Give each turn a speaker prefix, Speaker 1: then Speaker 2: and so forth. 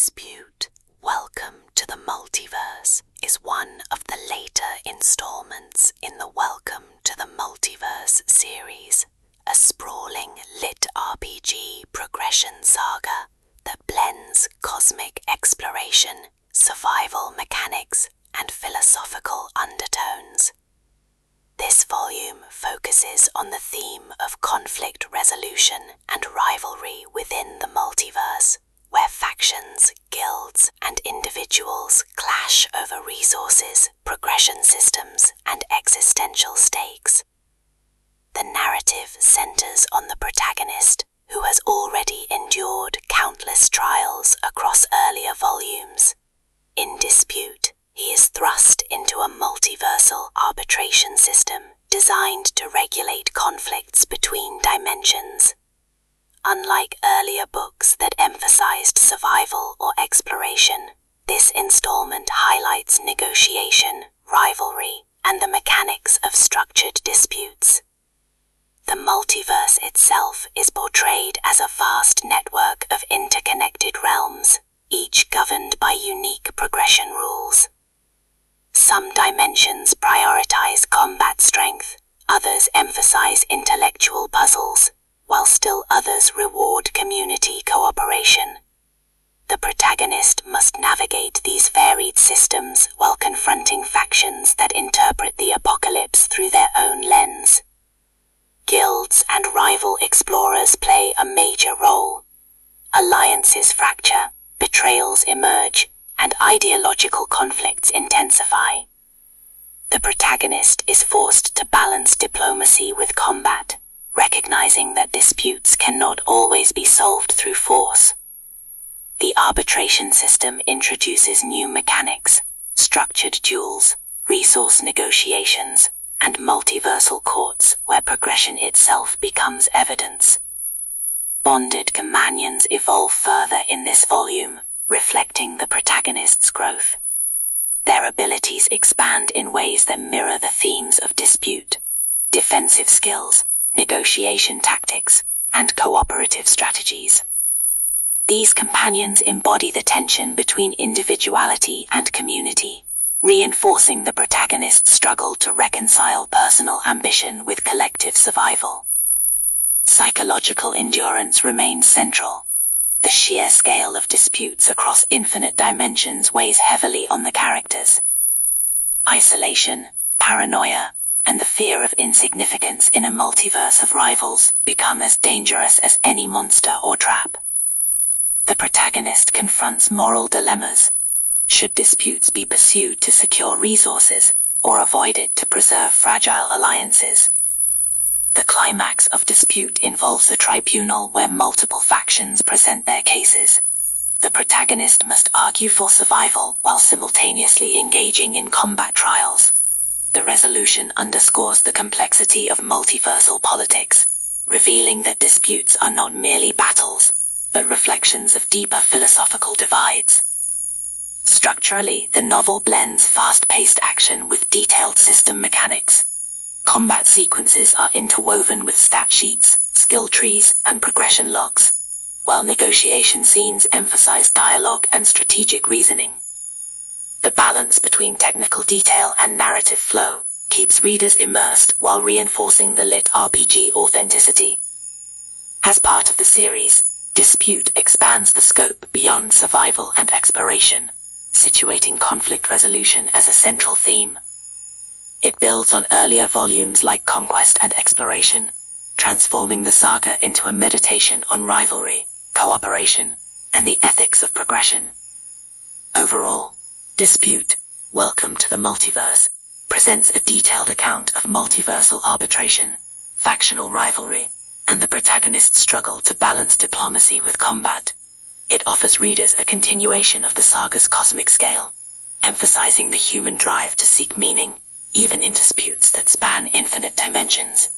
Speaker 1: Dispute, Welcome to the Multiverse is one of the later installments in the Welcome to the Multiverse series, a sprawling LitRPG progression saga that blends cosmic exploration, survival mechanics, and philosophical undertones. This volume focuses on the theme of conflict resolution and rivalry within the multiverse, where factions, guilds, and individuals clash over resources, progression systems, and existential stakes. The narrative centers on the protagonist, who has already endured countless trials across earlier volumes. In Dispute, he is thrust into a multiversal arbitration system designed to regulate conflicts between dimensions. Unlike earlier books that emphasized survival or exploration, this installment highlights negotiation, rivalry, and the mechanics of structured disputes. The multiverse itself is portrayed as a vast network of interconnected realms, each governed by unique progression rules. Some dimensions prioritize combat strength, others emphasize intellectual puzzles, while still others reward community cooperation. The protagonist must navigate these varied systems while confronting factions that interpret the apocalypse through their own lens. Guilds and rival explorers play a major role. Alliances fracture, betrayals emerge, and ideological conflicts intensify. The protagonist is forced to balance diplomacy with combat, recognizing that disputes cannot always be solved through force. The arbitration system introduces new mechanics, structured duels, resource negotiations, and multiversal courts where progression itself becomes evidence. Bonded companions evolve further in this volume, reflecting the protagonist's growth. Their abilities expand in ways that mirror the themes of dispute: defensive skills, negotiation tactics, and cooperative strategies. These companions embody the tension between individuality and community, reinforcing the protagonist's struggle to reconcile personal ambition with collective survival. Psychological endurance remains central. The sheer scale of disputes across infinite dimensions weighs heavily on the characters. Isolation, paranoia, and the fear of insignificance in a multiverse of rivals become as dangerous as any monster or trap. The protagonist confronts moral dilemmas. Should disputes be pursued to secure resources, or avoided to preserve fragile alliances? The climax of Dispute involves a tribunal where multiple factions present their cases. The protagonist must argue for survival while simultaneously engaging in combat trials. The resolution underscores the complexity of multiversal politics, revealing that disputes are not merely battles, but reflections of deeper philosophical divides. Structurally, the novel blends fast-paced action with detailed system mechanics. Combat sequences are interwoven with stat sheets, skill trees, and progression logs, while negotiation scenes emphasize dialogue and strategic reasoning. The balance between technical detail and narrative flow keeps readers immersed while reinforcing the LitRPG authenticity. As part of the series, Dispute expands the scope beyond survival and exploration, situating conflict resolution as a central theme. It builds on earlier volumes like Conquest and Exploration, transforming the saga into a meditation on rivalry, cooperation, and the ethics of progression. Overall, Dispute, Welcome to the Multiverse, presents a detailed account of multiversal arbitration, factional rivalry, and the protagonist's struggle to balance diplomacy with combat. It offers readers a continuation of the saga's cosmic scale, emphasizing the human drive to seek meaning, even in disputes that span infinite dimensions.